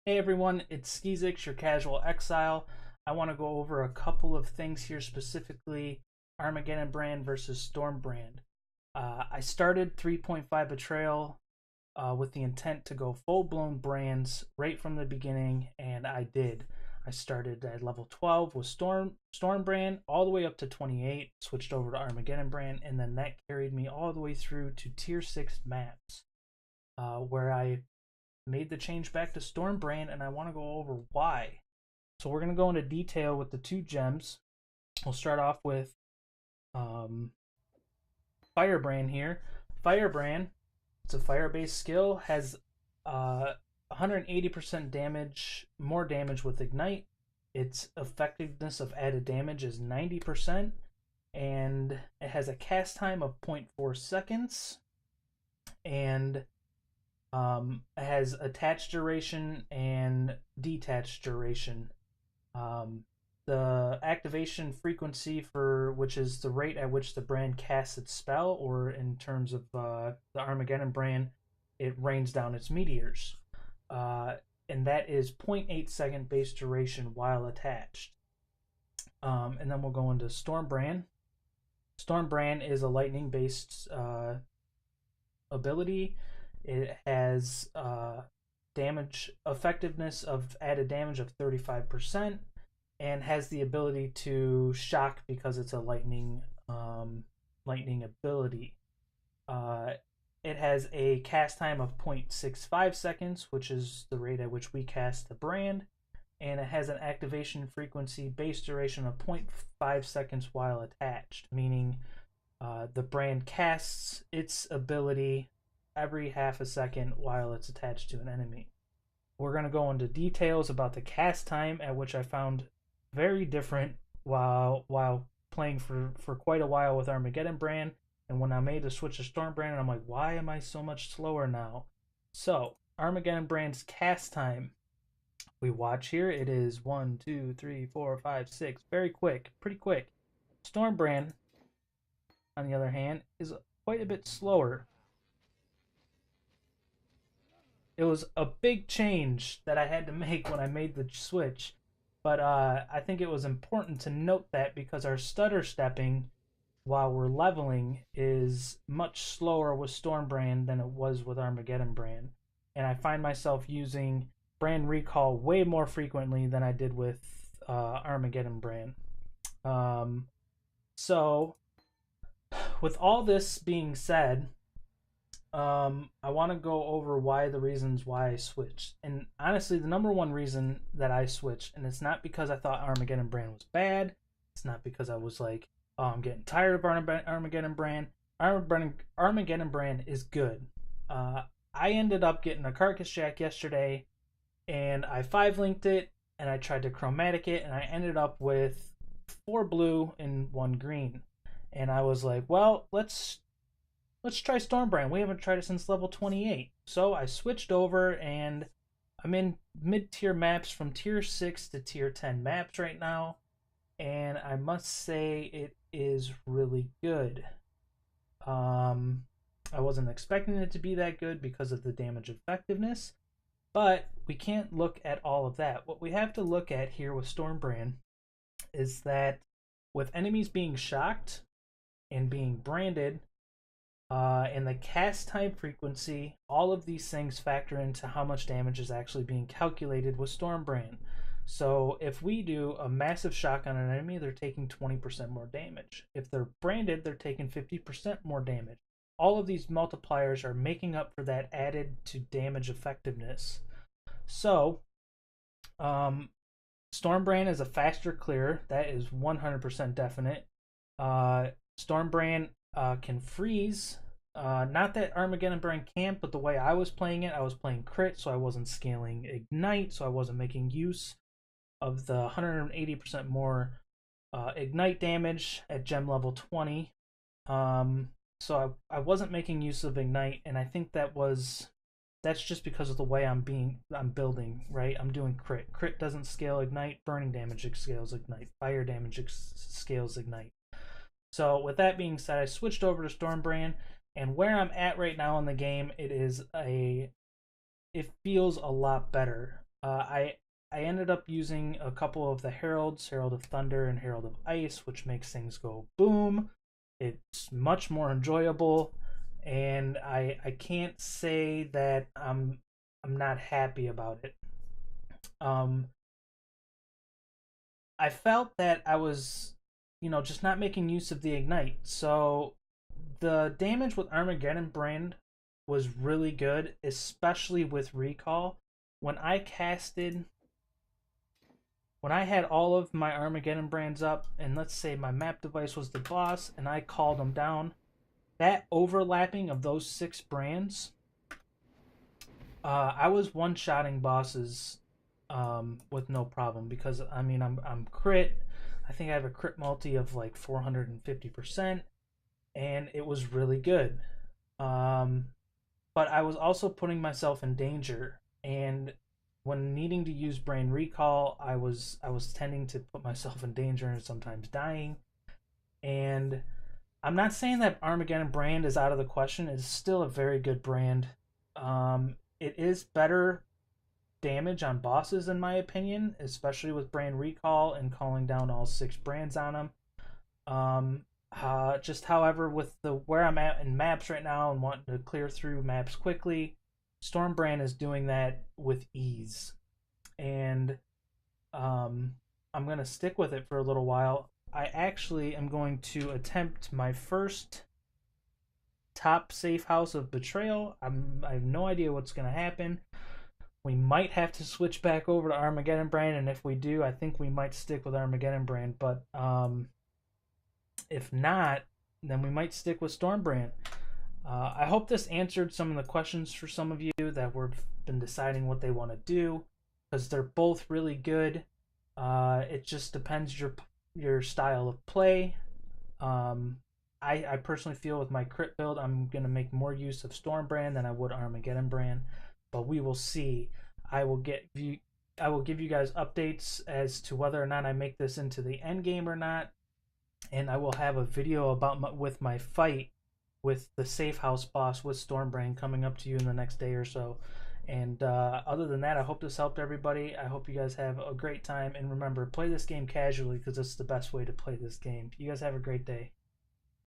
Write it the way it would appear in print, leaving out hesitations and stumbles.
Hey everyone, it's Skizix, your casual exile. I want to go over a couple of things here, specifically Armageddon Brand versus Storm Brand. I started 3.5 Betrayal with the intent to go full-blown brands right from the beginning, and I did. I started at level 12 with Storm Brand all the way up to 28, switched over to Armageddon Brand, and then that carried me all the way through to tier 6 maps, where I made the change back to Storm Brand, and I want to go over why. So we're going to go into detail with the two gems. We'll start off with Firebrand here. Firebrand, it's a fire-based skill, has 180% damage, more damage with Ignite. Its effectiveness of added damage is 90%, and it has a cast time of 0.4 seconds, and it has attached duration and detached duration. The activation frequency, for which is the rate at which the brand casts its spell, or in terms of the Armageddon brand, it rains down its meteors. And that is 0.8 second base duration while attached. And then we'll go into Storm Brand. Storm Brand is a lightning based ability. It has damage effectiveness of added damage of 35%, and has the ability to shock because it's a lightning ability. It has a cast time of 0.65 seconds, which is the rate at which we cast the brand, and it has an activation frequency base duration of 0.5 seconds while attached, meaning the brand casts its ability every half a second while it's attached to an enemy. We're going to go into details about the cast time, at which I found very different while playing for quite a while with Armageddon Brand, and when I made the switch to Storm Brand, I'm like, why am I so much slower now? So Armageddon Brand's cast time, we watch here, it is 1, 2, 3, 4, 5, 6, very quick, pretty quick. Storm Brand, on the other hand, is quite a bit slower. It was a big change that I had to make when I made the switch, but I think it was important to note that, because our stutter stepping while we're leveling is much slower with Storm Brand than it was with Armageddon Brand, and I find myself using Brand Recall way more frequently than I did with Armageddon Brand. So with all this being said, I want to go over the reasons why I switched. And honestly, the number one reason that I switched, and it's not because I thought Armageddon Brand was bad. It's not because I was like, oh, I'm getting tired of Armageddon Brand. Armageddon Brand is good. I ended up getting a Carcass Jack yesterday, and I 5-linked it, and I tried to chromatic it, and I ended up with 4 blue and 1 green. And I was like, well, let's try Storm Brand. We haven't tried it since level 28. So I switched over, and I'm in mid-tier maps from tier 6 to tier 10 maps right now. And I must say it is really good. I wasn't expecting it to be that good because of the damage effectiveness, but we can't look at all of that. What we have to look at here with Storm Brand is that with enemies being shocked and being branded, and the cast time frequency, all of these things factor into how much damage is actually being calculated with Storm Brand. So if we do a massive shock on an enemy, they're taking 20% more damage. If they're branded, they're taking 50% more damage. All of these multipliers are making up for that added to damage effectiveness. So Storm Brand is a faster clear. That is 100% definite. Storm Brand can freeze. Not that Armageddon Brand can't, but the way I was playing it, I was playing crit, so I wasn't scaling Ignite, so I wasn't making use of the 180% more Ignite damage at gem level 20. So I wasn't making use of Ignite, and I think that's just because of the way I'm building, right? I'm doing crit. Crit doesn't scale Ignite, burning damage scales Ignite, fire damage scales Ignite. So with that being said, I switched over to Storm Brand, and where I'm at right now in the game, it feels a lot better. I ended up using a couple of the heralds, Herald of Thunder and Herald of Ice, which makes things go boom. It's much more enjoyable, and I can't say that I'm not happy about it. Um, I felt that I was, just not making use of the ignite. So the damage with Armageddon Brand was really good, especially with recall. When I casted, when I had all of my Armageddon brands up, and let's say my map device was the boss, and I called them down, that overlapping of those 6 brands, I was one-shotting bosses with no problem because I mean I'm crit. I think I have a crit multi of like 450%, and it was really good. Um, but I was also putting myself in danger, and when needing to use brain recall, I was tending to put myself in danger and sometimes dying. And I'm not saying that Armageddon brand is out of the question. It's still a very good brand. It is better damage on bosses in my opinion, especially with brand recall and calling down all 6 brands on them. Just however, with the where I'm at in maps right now and wanting to clear through maps quickly, Stormbrand is doing that with ease, and um, I'm gonna stick with it for a little while. I actually am going to attempt my first top safe house of Betrayal. I have no idea what's gonna happen. We might have to switch back over to Armageddon Brand, and if we do, I think we might stick with Armageddon Brand. But if not, then we might stick with Stormbrand. I hope this answered some of the questions for some of you that were been deciding what they want to do, because they're both really good. It just depends your style of play. Um, I personally feel with my crit build, I'm gonna make more use of Stormbrand than I would Armageddon Brand, but we will see. I will get you. I will give you guys updates as to whether or not I make this into the end game or not, and I will have a video about with my fight with the safe house boss with Stormbrand coming up to you in the next day or so. And other than that, I hope this helped everybody. I hope you guys have a great time. And remember, play this game casually because it's the best way to play this game. You guys have a great day.